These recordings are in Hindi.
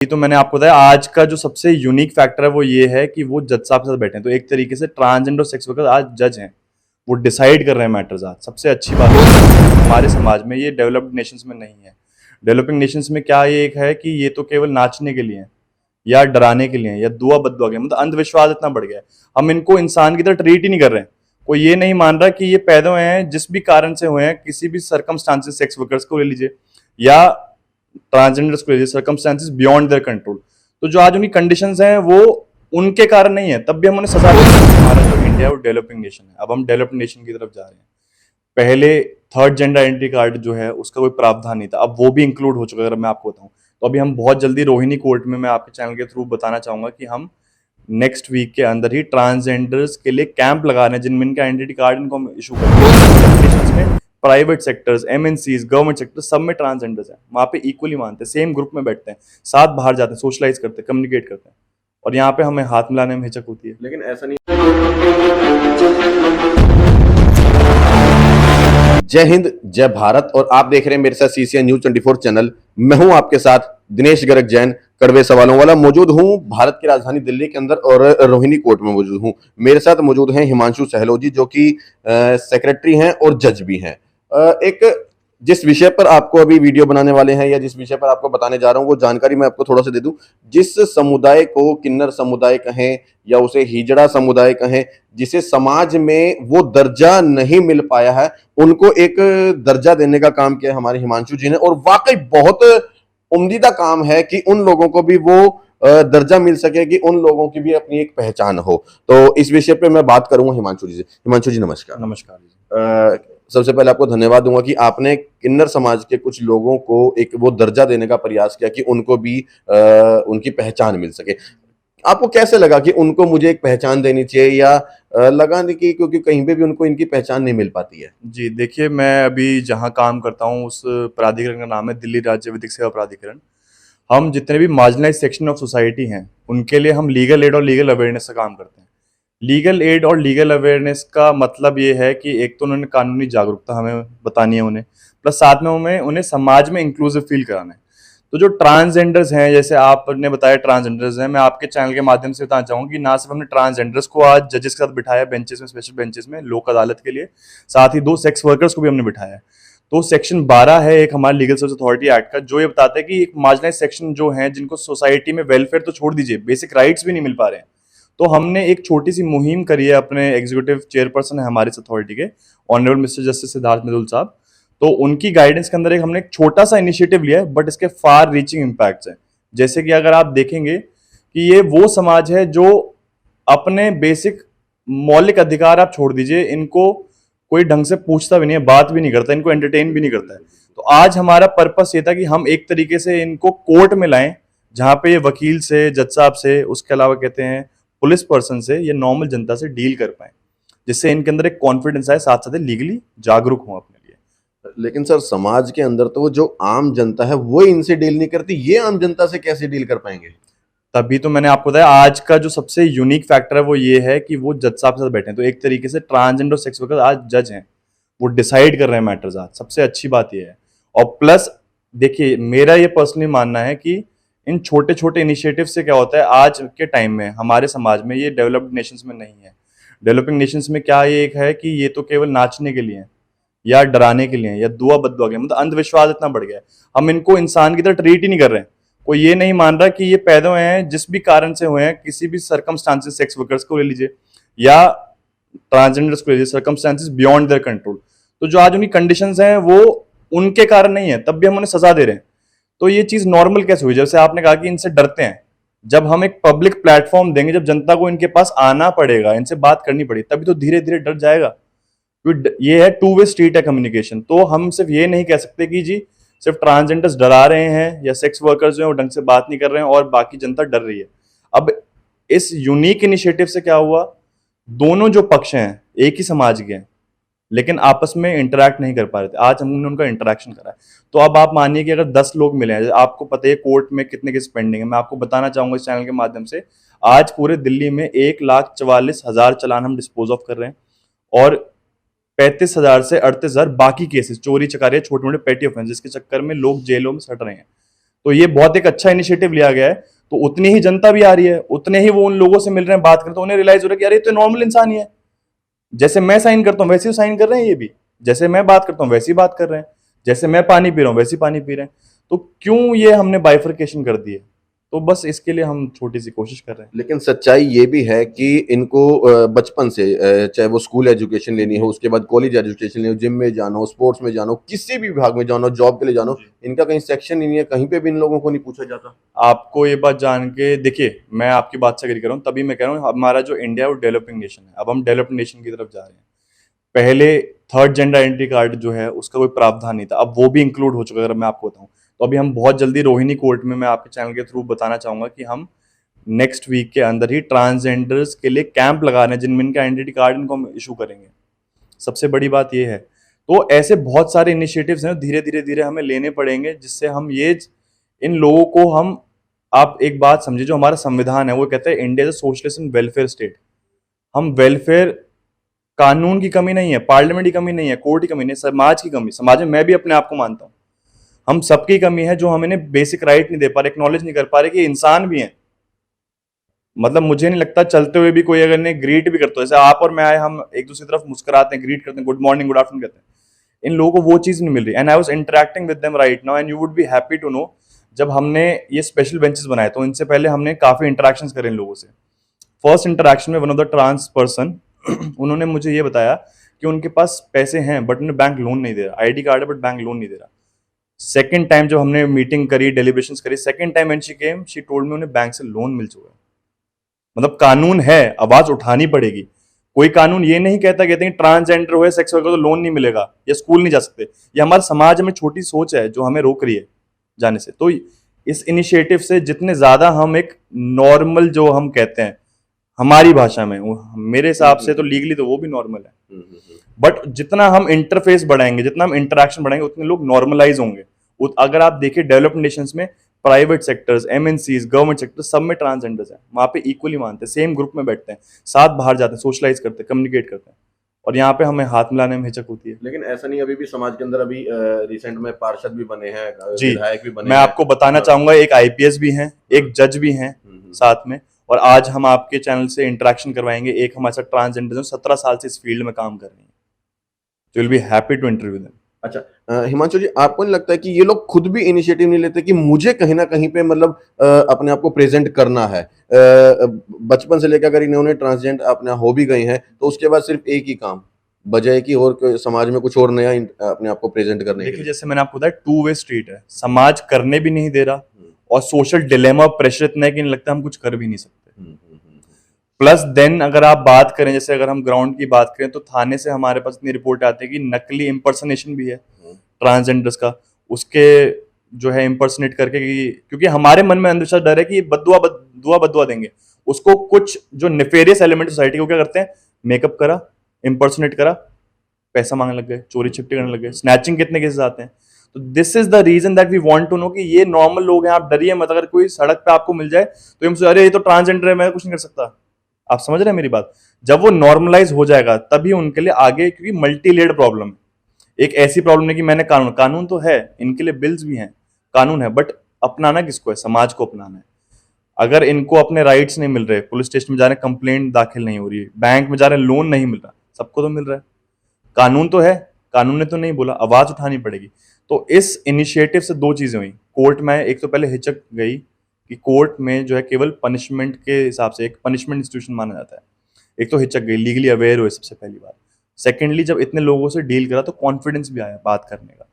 ये तो मैंने आपको बताया आज का जो सबसे यूनिक फैक्टर है वो ये है कि वो जज साहब के साथ बैठे हैं। तो एक तरीके से ट्रांसजेंडर सेक्स वर्कर आज जज हैं, वो डिसाइड कर रहे हैं मैटर्स। आज सबसे अच्छी बात है हमारे समाज में, ये डेवलप्ड नेशंस में नहीं है। डेवलपिंग नेशंस में क्या ये एक है कि ये तो केवल नाचने के लिए है या डराने के लिए है या दुआ बद्दुआ के लिए। मतलब अंधविश्वास इतना बढ़ गया है, हम इनको इंसान की तरह ट्रीट ही नहीं कर रहे हैं। कोई ये नहीं मान रहा कि ये पैदा हुए हैं जिस भी कारण से हुए हैं, किसी भी सर्कमस्टांसेस, सेक्स वर्कर्स को ले लीजिए या ट्रांसजेंडर्स को ले लीजिए, सर्कमस्टांसेस बियॉन्ड देयर कंट्रोल। तो जो आज उनकी कंडीशंस हैं वो उनके कारण नहीं है, तब भी हम उन्हें सजा दे रहे हैं। हमारा जो इंडिया है वो डेवलपिंग नेशन है, अब हम डेवलप्ड नेशन की तरफ जा रहे हैं। पहले थर्ड जेंडर आइडेंटिटी कार्ड जो है उसका कोई प्रावधान नहीं था, अब वो भी इंक्लूड हो चुका है। अगर मैं आपको बताऊं तो अभी हम बहुत जल्दी रोहिणी कोर्ट में, मैं आपके चैनल के थ्रू बताना चाहूंगा कि हम नेक्स्ट वीक के अंदर ही ट्रांसजेंडर्स के लिए कैंप लगा रहे हैं, जिनमें इनका आइडेंटिटी कार्ड इनको हम इशू करेंगे। Private sectors, MNCs, government sector, सब में ट्रांसजेंडर्स हैं, वहां पे इक्वली मानते हैं, सेम ग्रुप में बैठते हैं, साथ बाहर जाते हैं, सोशलाइज करते हैं, कम्युनिकेट करते हैं। और यहाँ पे हमें हाथ मिलाने में हिचक होती है। लेकिन ऐसा नहीं। जय हिंद, जय भारत। और आप देख रहे हैं मेरे साथ सीसीएन न्यूज 24 चैनल। मैं हूं आपके साथ दिनेश गर्ग जैन, कड़वे सवालों वाला। मौजूद हूं भारत की राजधानी दिल्ली के अंदर और रोहिणी कोर्ट में मौजूद हूं। मेरे साथ मौजूद हैं हिमांशु सहलोजी, जो कि सेक्रेटरी हैं और जज भी हैं। एक जिस विषय पर आपको अभी वीडियो बनाने वाले हैं या जिस विषय पर आपको बताने जा रहा हूं, वो जानकारी मैं आपको थोड़ा सा दे दूं। जिस समुदाय को किन्नर समुदाय कहें या उसे हिजड़ा समुदाय कहें, जिसे समाज में वो दर्जा नहीं मिल पाया है, उनको एक दर्जा देने का काम किया हमारे हिमांशु जी ने। और वाकई बहुत उम्दीदा काम है कि उन लोगों को भी वो दर्जा मिल सके, कि उन लोगों की भी अपनी एक पहचान हो। तो इस विषय पे मैं बात करूंगा हिमांशु जी से। हिमांशु जी नमस्कार। नमस्कार। सबसे पहले आपको धन्यवाद दूंगा कि आपने किन्नर समाज के कुछ लोगों को एक वो दर्जा देने का प्रयास किया कि उनको भी उनकी पहचान मिल सके। आपको कैसे लगा कि उनको मुझे एक पहचान देनी चाहिए, या लगा नहीं कि क्योंकि कहीं पे भी उनको इनकी पहचान नहीं मिल पाती है? जी देखिए, मैं अभी जहाँ काम करता हूँ उस प्राधिकरण का नाम है दिल्ली राज्य विधिक सेवा प्राधिकरण। हम जितने भी मार्जिनलाइज सेक्शन ऑफ सोसाइटी हैं उनके लिए हम लीगल एड और लीगल अवेयरनेस का काम करते हैं। लीगल एड और लीगल अवेयरनेस का मतलब ये है कि एक तो उन्होंने कानूनी जागरूकता हमें बतानी है उन्हें, प्लस साथ में उन्हें समाज में इंक्लूसिव फील कराना है। तो जो ट्रांसजेंडर्स हैं, जैसे आपने बताया ट्रांसजेंडर्स हैं, मैं आपके चैनल के माध्यम से बताना चाहूँगा कि ना सिर्फ हमने ट्रांसजेंडर्स को आज जजेस के साथ बिठाया बेंचेस में, स्पेशल बेंचेस में लोक अदालत के लिए, साथ ही 2 सेक्स वर्कर्स को भी हमने बिठाया है। तो सेक्शन 12 है एक हमारे लीगल सर्विस अथॉरिटी एक्ट का, जो ये बताता है कि एक मार्जिनलाइज सेक्शन जो है, जिनको सोसाइटी में वेलफेयर तो छोड़ दीजिए, बेसिक राइट्स भी नहीं मिल पा रहे हैं। तो हमने एक छोटी सी मुहिम करी है, अपने एग्जीक्यूटिव चेयरपर्सन है हमारी इस अथॉरिटी के, ऑनरेबल मिस्टर जस्टिस सिद्धार्थ मृदुल साहब। तो उनकी गाइडेंस के अंदर हमने एक छोटा सा इनिशिएटिव लिया है, बट इसके फार रीचिंग इम्पैक्ट्स हैं। जैसे कि अगर आप देखेंगे कि ये वो समाज है जो अपने बेसिक मौलिक अधिकार आप छोड़ दीजिए, इनको कोई ढंग से पूछता भी नहीं है, बात भी नहीं करता, इनको एंटरटेन भी नहीं करता है। तो आज हमारा पर्पस ये था कि हम एक तरीके से इनको कोर्ट में लाएं, जहां पे ये वकील से, जज साहब से, उसके अलावा कहते हैं पुलिस पर्सन से या नॉर्मल जनता से डील कर पाए, जिससे इनके अंदर एक कॉन्फिडेंस आए, साथ साथ लीगली जागरूक हों अपने लिए। लेकिन सर, समाज के अंदर तो जो आम जनता है वो इनसे डील नहीं करती, ये आम जनता से कैसे डील कर पाएंगे? तभी तो मैंने आपको बताया आज का जो सबसे यूनिक फैक्टर है वो ये है कि वो जज साहब के साथ बैठे हैं। तो एक तरीके से ट्रांसजेंडर सेक्स वर्कर आज जज हैं, वो डिसाइड कर रहे हैं मैटर्स। आज सबसे अच्छी बात ये है। और प्लस देखिए, मेरा ये पर्सनली मानना है कि इन छोटे छोटे इनिशिएटिव से क्या होता है आज के टाइम में हमारे समाज में, ये डेवलप्ड नेशंस में नहीं है। डेवलपिंग नेशंस में क्या ये एक है कि ये तो केवल नाचने के लिए है या डराने के लिए है या दुआ बद्दुआ के लिए। मतलब अंधविश्वास इतना बढ़ गया है, हम इनको इंसान की तरह ट्रीट ही नहीं कर रहे हैं। कोई ये नहीं मान रहा कि ये पैदा हुए हैं जिस भी कारण से हुए हैं, किसी भी सर्कमस्टांसेस, सेक्स वर्कर्स को ले लीजिए या ट्रांसजेंडर्स को ले लीजिए, सर्कमस्टांसेस बियॉन्ड देयर कंट्रोल। तो जो आज उनकी कंडीशंस हैं वो उनके कारण नहीं है, तब भी हम उन्हें सजा दे रहे हैं। तो ये चीज नॉर्मल कैसे हुई? जैसे आपने कहा कि इनसे डरते हैं, जब हम एक पब्लिक प्लेटफॉर्म देंगे, जब जनता को इनके पास आना पड़ेगा, इनसे बात करनी पड़ेगी, तभी तो धीरे धीरे डर जाएगा। ये है टू वे स्ट्रीट है कम्युनिकेशन। तो हम सिर्फ ये नहीं कह सकते कि जी सिर्फ ट्रांसजेंडर्स डरा रहे हैं या सेक्स वर्कर्स जो है वो ढंग से बात नहीं कर रहे हैं और बाकी जनता डर रही है। अब इस यूनिक इनिशिएटिव से क्या हुआ, दोनों जो पक्ष हैं एक ही समाज के हैं, लेकिन आपस में इंटरेक्ट नहीं कर पा रहे थे। आज हमने उनका इंटरेक्शन करा है। तो अब आप मानिए कि अगर 10 लोग मिले हैं, आपको पता है कोर्ट में कितने केस पेंडिंग है, मैं आपको बताना चाहूंगा इस चैनल के माध्यम से, आज पूरे दिल्ली में 1,44,000 चालान हम डिस्पोज ऑफ कर रहे हैं और 35,000 से 38,000 बाकी केसेस, चोरी चकारी, छोटे मोटे पेटी ऑफेंस, जिसके चक्कर में लोग जेलों में सड़ रहे हैं। तो ये बहुत एक अच्छा इनिशिएटिव लिया गया है। तो उतनी ही जनता भी आ रही है, उतने ही वो उन लोगों से मिल रहे हैं, बात करते हैं, तो उन्हें रियलाइज हो रहा है कि यार ये तो नॉर्मल इंसान ही है, जैसे मैं साइन करता हूँ वैसे ही साइन कर रहे हैं ये भी, जैसे मैं बात करता हूँ वैसे ही बात कर रहे हैं, जैसे मैं पानी पी रहा हूँ वैसे ही पानी पी रहे हैं। तो क्यों ये हमने बाइफर्केशन कर दी है? तो बस इसके लिए हम छोटी सी कोशिश कर रहे हैं। लेकिन सच्चाई ये भी है कि इनको बचपन से चाहे वो स्कूल एजुकेशन लेनी हो, उसके बाद कॉलेज एजुकेशन लेनी हो, जिम में जाना हो, स्पोर्ट्स में जाना हो, किसी भी विभाग में जाना हो, जॉब के लिए जाना हो, इनका कहीं सेक्शन ही नहीं है, कहीं पे भी इन लोगों को नहीं पूछा जाता। आपको ये बात जान के, देखिए मैं आपकी बात से एग्री कर रहा हूँ, तभी मैं कह रहा हूँ हमारा जो इंडिया है वो डेवलपिंग नेशन है, अब हम डेवलप्ड नेशन की तरफ जा रहे हैं। पहले थर्ड जेंडर आइडेंटिटी कार्ड जो है उसका कोई प्रावधान नहीं था, अब वो भी इंक्लूड हो चुका है। अगर मैं आपको बताऊं तो अभी हम बहुत जल्दी रोहिणी कोर्ट में, मैं आपके चैनल के थ्रू बताना चाहूंगा कि हम नेक्स्ट वीक के अंदर ही ट्रांसजेंडर्स के लिए कैंप लगा रहे हैं, जिनमें इनका आइडेंटिटी कार्ड इनको हम इशू करेंगे। सबसे बड़ी बात ये है। तो ऐसे बहुत सारे इनिशिएटिव्स हैं, धीरे धीरे धीरे हमें लेने पड़ेंगे, जिससे हम ये इन लोगों को हम, आप एक बात समझिए, जो हमारा संविधान है वो कहता है India is a socialist and welfare state. हम वेलफेयर, कानून की कमी नहीं है, पार्लियामेंट की कमी नहीं है, कोर्ट की कमी नहीं है, समाज की कमी, समाज में मैं भी अपने आप को मानता हूं, हम सबकी कमी है, जो हम इन्हें बेसिक राइट नहीं दे पा रहे, एक्नॉलेज नहीं कर पा रहे कि इंसान भी हैं। मतलब मुझे नहीं लगता चलते हुए भी कोई अगर इन्हें ग्रीट भी करता है, जैसे आप और मैं आए, हम एक दूसरी तरफ मुस्कुराते हैं, ग्रीट करते हैं, गुड मॉर्निंग गुड आफ्टरनून कहते हैं, इन लोगों को वो चीज नहीं मिल रही। And I was interacting with them right now and you would be happy to know, जब हमने ये स्पेशल बेंचेस बनाए तो इनसे पहले हमने काफी इंटरेक्शंस करे इन लोगों से। फर्स्ट इंटरेक्शन में one of the trans person उन्होंने मुझे ये बताया कि उनके पास पैसे हैं बट उन्हें बैंक लोन नहीं दे रहा, आईडी कार्ड है बट बैंक लोन नहीं दे रहा। सेकंड टाइम जब हमने मीटिंग करी, डेलिब्रेशंस करी, second time when she came she told me उन्हें बैंक से लोन मिल चुका है। मतलब कानून है, आवाज उठानी पड़ेगी। कोई कानून ये नहीं कहते हैं ट्रांसजेंडर हुए, सेक्स वर्कर तो लोन नहीं मिलेगा या स्कूल नहीं जा सकते। ये हमारे समाज में छोटी सोच है जो हमें रोक रही है जाने से। तो इस इनिशिएटिव से जितने ज्यादा हम एक नॉर्मल, जो हम कहते हैं हमारी भाषा में, मेरे हिसाब से तो लीगली तो वो भी नॉर्मल है, बट जितना हम इंटरफेस बढ़ाएंगे, जितना हम इंटरेक्शन बढ़ाएंगे, उतने लोग नॉर्मलाइज होंगे। अगर आप देखिए डेवलप्ड नेशंस में private sectors, MNCs, government sector, सब में ट्रांसजेंडर्स हैं, वहां पे इक्वली मानते हैं, सेम ग्रुप में बैठते हैं, साथ बाहर जाते हैं, सोशलाइज करते हैं, कम्युनिकेट करते हैं, और यहाँ पे हमें हाथ मिलाने में हिचक होती है। लेकिन ऐसा नहीं, अभी भी समाज के अंदर अभी रिसेंट में पार्षद भी बने हैं, जी, विधायक भी बने मैं हैं। आपको बताना चाहूंगा, एक आईपीएस भी हैं, एक जज भी हैं साथ में, और आज हम आपके चैनल से इंटरेक्शन करवाएंगे एक हमारे साथ ट्रांसजेंडर जो 17 साल से इस फील्ड में काम कर रही हैं, तो will be happy to interview them. अच्छा, हिमांशु जी, आपको नहीं लगता है कि ये लोग खुद भी इनिशिएटिव नहीं लेते कि मुझे कहीं ना कहीं पे मतलब अपने आप को प्रेजेंट करना है? बचपन से लेकर अगर इन्होंने ट्रांसजेंडर अपने हो भी गए हैं तो उसके बाद सिर्फ एक ही काम, बजाय कि और समाज में कुछ और नया अपने आप को प्रेजेंट करने के देखिए, लिए। जैसे मैंने आपको बताया, टू वे स्ट्रीट है, समाज करने भी नहीं दे रहा और सोशल डिलेमा प्रेशर इतना है कि नहीं लगता हम कुछ कर भी नहीं सकते। प्लस देन अगर आप बात करें, जैसे अगर हम ग्राउंड की बात करें, तो थाने से हमारे पास इतनी रिपोर्ट आती है कि नकली इम्पर्सनेशन भी है ट्रांसजेंडर्स का, उसके जो है इम्पर्सनेट करके, क्योंकि हमारे मन में अंधविश्वास, डर है कि बदुआ देंगे उसको। कुछ जो नेफेरियस एलिमेंट सोसाइटी को क्या करते हैं, मेकअप करा, इम्पर्सनेट करा, पैसा मांगने लग गए, चोरी छिपटी करने लग गए, स्नैचिंग कितने केसेस आते हैं। तो this is the reason that we want to know कि ये नॉर्मल लोग हैं, आप डरिए मत। अगर कोई सड़क पे आपको मिल जाए तो हम अरे ये तो ट्रांसजेंडर है, मैं कुछ नहीं कर सकता। आप समझ रहे हैं मेरी बात? जब वो नॉर्मलाइज हो जाएगा तभी उनके लिए आगे, क्योंकि मल्टी लेयर्ड प्रॉब्लम है, एक ऐसी प्रॉब्लम नहीं कि मैंने कानून तो है, इनके लिए बिल्स भी हैं, कानून है, बट अपनाना किसको है? समाज को अपनाना है। अगर इनको अपने राइट्स नहीं मिल रहे, पुलिस स्टेशन में जा रहे हैं, कंप्लेंट दाखिल नहीं हो रही है, बैंक में जा रहे हैं, लोन नहीं मिल रहा, सबको तो मिल रहा है, कानून तो है, कानून ने तो नहीं बोला, आवाज उठानी पड़ेगी। तो इस इनिशिएटिव से दो चीजें हुई कोर्ट में। एक तो पहले हिचक गई कि कोर्ट में जो है केवल पनिशमेंट के हिसाब से एक पनिशमेंट इंस्टीट्यूशन माना जाता है, एक तो हिचक गई, लीगली अवेयर हुए सबसे पहली बात। सेकेंडली, जब इतने लोगों से डील करा तो कॉन्फिडेंस भी आया बात करने का।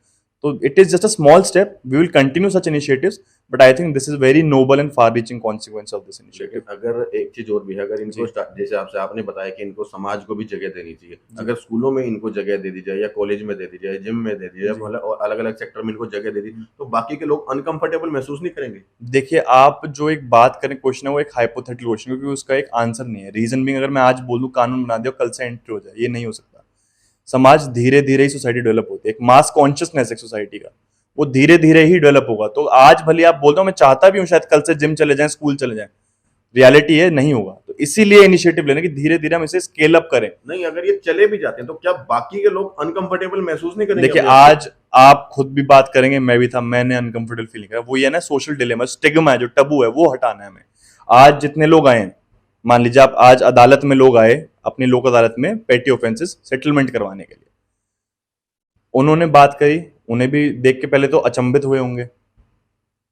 तो it is just a small step, we will continue such initiatives, but I think this is very noble and far reaching consequence of this initiative. लेकिन अगर एक चीज और भी है, अगर इनको जैसे आपसे आपने बताया कि इनको समाज को भी जगह देनी चाहिए, अगर स्कूलों में इनको जगह दे दी जाए या कॉलेज में दे दी जाए, जिम में दे दी जाए, मतलब अलग अलग सेक्टर में इनको जगह दे दी, तो बाकी के लोग अनकंफर्टेबल महसूस नहीं करेंगे? देखिए, आप जो एक बात करें क्वेश्चन है, वो एक हाइपोथेटिकल क्वेश्चन, क्योंकि उसका एक आंसर नहीं है। रीजन भी, अगर मैं आज बोलूं कानून बना दिया कल से एंट्री हो जाए, ये नहीं हो सकता। समाज धीरे धीरे ही सोसाइटी डेवलप होती है, एक मास कॉन्शियसनेस है सोसाइटी का, वो धीरे धीरे ही डेवलप होगा। तो आज भले आप बोल दो मैं चाहता भी हूँ शायद कल से जिम चले जाएं, स्कूल चले जाएं, रियलिटी है नहीं होगा। तो इसीलिए इनिशिएटिव लेना कि धीरे धीरे हम इसे स्केल अप करें। नहीं, अगर ये चले भी जाते हैं तो क्या बाकी के लोग अनकंफर्टेबल महसूस नहीं करेंगे? देखिए, अपने आप आज आप खुद भी बात करेंगे, मैं भी था, मैंने अनकंफर्टेबल फीलिंग करा। वो ये ना सोशल डिलेमा, स्टिग्मा है, जो टबू है, वो हटाना है हमें। आज जितने लोग आए हैं, मान लीजिए आप आज अदालत में लोग आए, अपनी लोक अदालत में पेटी ऑफेंसेस सेटलमेंट करवाने के लिए, उन्होंने बात करी, उन्हें भी देख के पहले तो अचंभित हुए होंगे,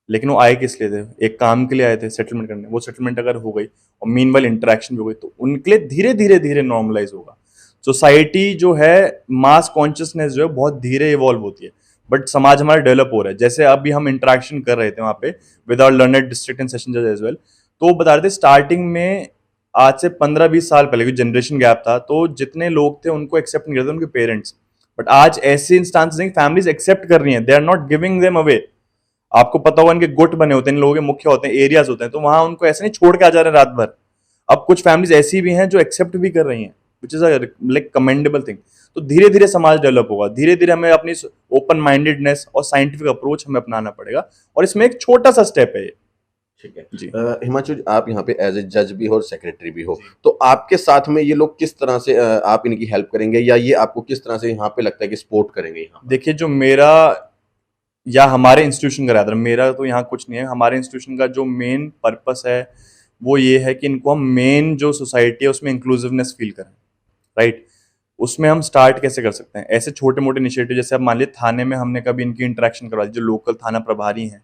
लेकिन वो आए किस लिए थे? एक काम के लिए आए थे, सेटलमेंट करने। वो सेटलमेंट अगर हो गई और मीनवाइल इंटरेक्शन भी हो गई, तो उनके लिए धीरे धीरे धीरे नॉर्मलाइज होगा। सोसाइटी जो है, मास कॉन्शियसनेस जो है, बहुत धीरे इवॉल्व होती है, बट समाज हमारा डेवलप हो रहा है। जैसे अभी हम इंटरेक्शन कर रहे थे वहां पे with our learned district and session जज एज वेल, तो वो बता रहे थे स्टार्टिंग में, आज से 15-20 साल पहले, क्योंकि जनरेशन गैप था, तो जितने लोग थे उनको एक्सेप्ट नहीं करते उनके पेरेंट्स। बट आज ऐसे इंस्टांसेस हैं, फैमिलीज एक्सेप्ट कर रही हैं, they are not giving them away. आपको पता होगा, इनके गुट बने होते हैं, इन लोगों के मुख्य होते हैं, एरियाज होते हैं, तो वहां उनको ऐसे नहीं छोड़ के आ जा रहे हैं रात भर। अब कुछ फैमिलीज ऐसी भी हैं जो एक्सेप्ट भी कर रही हैं, which is like commendable thing. तो धीरे धीरे समाज डेवलप होगा, धीरे धीरे हमें अपनी ओपन माइंडेडनेस और साइंटिफिक अप्रोच हमें अपनाना पड़ेगा, और इसमें एक छोटा सा स्टेप है ये। ठीक है जी। हिमांशु, आप यहाँ पे एज ए जज भी हो और सेक्रेटरी भी हो, तो आपके साथ में ये लोग किस तरह से आप इनकी हेल्प करेंगे, या ये आपको किस तरह से यहाँ पे लगता है कि सपोर्ट करेंगे यहाँ पे? देखिए, जो मेरा या हमारे इंस्टीट्यूशन का, रादर मेरा तो यहाँ कुछ नहीं है, हमारे इंस्टीट्यूशन का जो मेन पर्पस है वो ये है कि इनको हम मेन जो सोसाइटी है उसमें इंक्लूसिवनेस फील करें, राइट? उसमें हम स्टार्ट कैसे कर सकते हैं? ऐसे छोटे मोटे इनिशिएटिव, जैसे अब मान लीजिए थाने में हमने कभी इनकी इंटरेक्शन करवा दी, जो लोकल थाना प्रभारी हैं,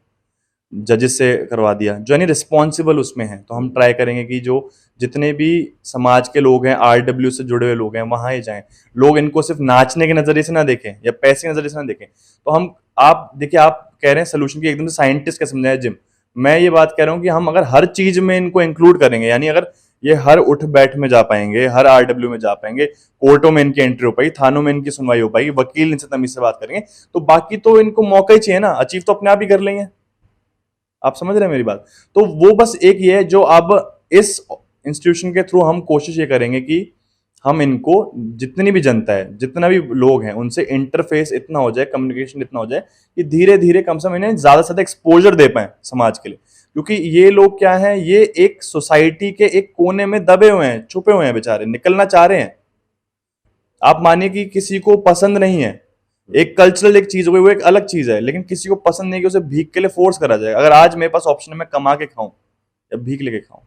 जजेस से करवा दिया, जो यानी रिस्पॉन्सिबल उसमें है। तो हम ट्राई करेंगे कि जो जितने भी समाज के लोग हैं, आरडब्ल्यू से जुड़े हुए लोग हैं, वहां ही जाएं। लोग इनको सिर्फ नाचने के नजरिए से ना देखें या पैसे के नजरिए से ना देखें। तो हम, आप देखिए, आप कह रहे हैं सोल्यूशन की एकदम से साइंटिस्ट का समझाया जिम, मैं ये बात कह रहा हूँ कि हम अगर हर चीज में इनको इंक्लूड करेंगे, यानी अगर ये हर उठ बैठ में जा पाएंगे, हर आरडब्ल्यू में जा पाएंगे, कोर्टों में इनकी एंट्री हो पाएगी, थानों में इनकी सुनवाई हो पाएगी, वकील इनसे तमीज से बात करेंगे, तो बाकी तो इनको मौका ही चाहिए ना, अचीव तो अपने आप ही कर लेंगे। आप समझ रहे हैं मेरी बात? तो वो बस एक ये है जो अब इस इंस्टीट्यूशन के थ्रू हम कोशिश ये करेंगे कि हम इनको, जितनी भी जनता है, जितना भी लोग हैं, उनसे इंटरफेस इतना हो जाए, कम्युनिकेशन इतना हो जाए कि धीरे धीरे कम से कम इन्हें ज्यादा से ज्यादा एक्सपोजर दे पाए समाज के लिए। क्योंकि ये लोग क्या है, ये एक सोसाइटी के एक कोने में दबे हुए हैं, छुपे हुए हैं, बेचारे निकलना चाह रहे हैं। आप मानिए कि किसी को पसंद नहीं है, एक कल्चरल एक चीज हो गई, वो एक अलग चीज है, लेकिन किसी को पसंद नहीं कि उसे भीख के लिए फोर्स करा जाए। अगर आज मेरे पास ऑप्शन है, मैं कमा के खाऊं या भीख लेके खाऊं,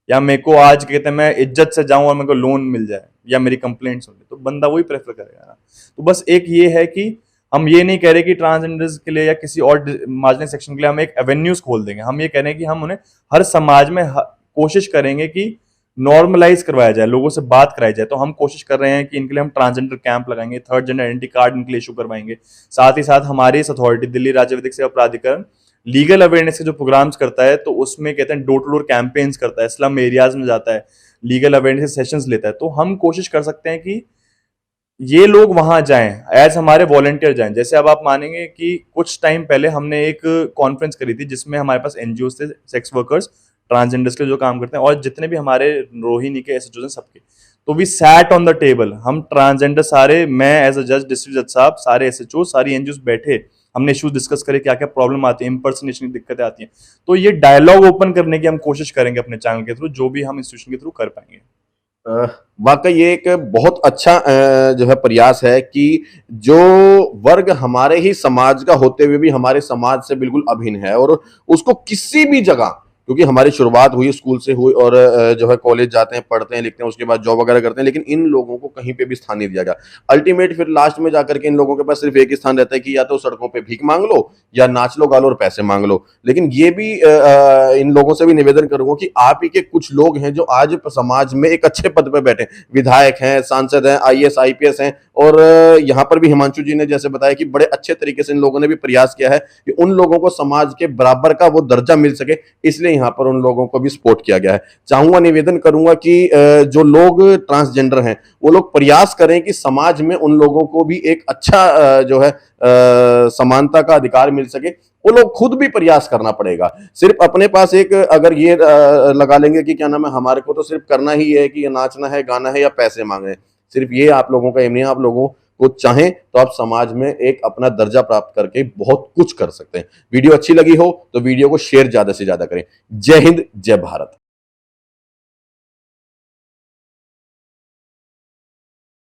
या मेरे को आज कहते हैं मैं इज्जत से जाऊं और मेरे को लोन मिल जाए या मेरी कंप्लेंट सुन ले, तो बंदा वही प्रेफर करेगा ना। तो बस एक ये है कि हम ये नहीं कह रहे कि ट्रांसजेंडर्स के लिए या किसी और मार्जिनल सेक्शन के लिए हम एक एवेन्यूज खोल देंगे। हम ये कह रहे हैं कि हम उन्हें हर समाज में कोशिश करेंगे कि नॉर्मलाइज करवाया जाए, लोगों से बात कराई जाए। तो हम कोशिश कर रहे हैं कि इनके लिए हम ट्रांसजेंडर कैंप लगाएंगे, थर्ड जेंडर आइडेंटिटी कार्ड इनके लिए इशू करवाएंगे। साथ ही साथ हमारी इस अथॉरिटी, दिल्ली राज्य विधिक सेवा प्राधिकरण, लीगल अवेयरनेस के जो प्रोग्राम्स करता है, तो उसमें कहते हैं डोर टू डोर कैंपेन्स करता है, स्लम एरियाज में जाता है, लीगल अवेयरनेस सेशंस लेता है। तो हम कोशिश कर सकते हैं कि ये लोग वहां जाएं, एज हमारे वॉलंटियर जाएं। जैसे अब आप मानेंगे कि कुछ टाइम पहले हमने एक कॉन्फ्रेंस करी थी जिसमें हमारे पास एनजीओ थे, सेक्स वर्कर्स, ट्रांसजेंडर्स के जो काम करते हैं, और जितने भी हमारे रोहिणी के एसएचओ हैं सबके। तो we sat on the table, हम ट्रांसजेंडर सारे, मैं एज अ जज, डिस्ट्रिक्ट जज साहब, सारे एसएचओ, सारी एनजीओ बैठे, हमने इश्यूज डिस्कस करे, क्या क्या प्रॉब्लम आती है, इंपर्सनेशन की दिक्कतें आती हैं। तो ये डायलॉग ओपन करने की हम कोशिश करेंगे अपने चैनल के थ्रू, जो भी हम इंस्टीट्यूशन के थ्रू कर पाएंगे। वाकई ये एक बहुत अच्छा जो है प्रयास है कि जो वर्ग हमारे ही समाज का होते हुए भी हमारे समाज से बिल्कुल अभिन्न है, और उसको किसी भी जगह, क्योंकि हमारी शुरुआत हुई स्कूल से हुई, और जो है कॉलेज जाते हैं, पढ़ते हैं, लिखते हैं, उसके बाद जॉब वगैरह करते हैं, लेकिन इन लोगों को कहीं पे भी स्थान नहीं दिया गया। अल्टीमेट फिर लास्ट में जाकर के इन लोगों के पास सिर्फ एक ही स्थान रहता है कि या तो सड़कों पे भीख मांग लो, या नाच लो, गा लो और पैसे मांग लो। लेकिन ये भी इन लोगों से भी निवेदन करूंगा कि आप ही के कुछ लोग हैं जो आज समाज में एक अच्छे पद पर बैठे, विधायक हैं, सांसद हैं, आईएएस आईपीएस हैं, और यहाँ पर भी हिमांशु जी ने जैसे बताया कि बड़े अच्छे तरीके से इन लोगों ने भी प्रयास किया है कि उन लोगों को समाज के बराबर का वो दर्जा मिल सके, इसलिए यहाँ पर उन लोगों को भी सपोर्ट किया गया है। चाहूंगा, निवेदन करूंगा कि जो लोग ट्रांसजेंडर हैं वो लोग प्रयास करें कि समाज में उन लोगों को भी एक अच्छा जो है समानता का अधिकार मिल सके। वो लोग खुद भी प्रयास करना पड़ेगा। सिर्फ अपने पास एक अगर ये लगा लेंगे कि क्या नाम है, हमारे को तो सिर्फ करना ही है कि नाचना है, गाना है या पैसे मांगने, सिर्फ ये आप लोगों का एम नहीं है। आप लोगों को चाहें तो आप समाज में एक अपना दर्जा प्राप्त करके बहुत कुछ कर सकते हैं। वीडियो अच्छी लगी हो तो वीडियो को शेयर ज्यादा से ज्यादा करें। जय हिंद, जय भारत।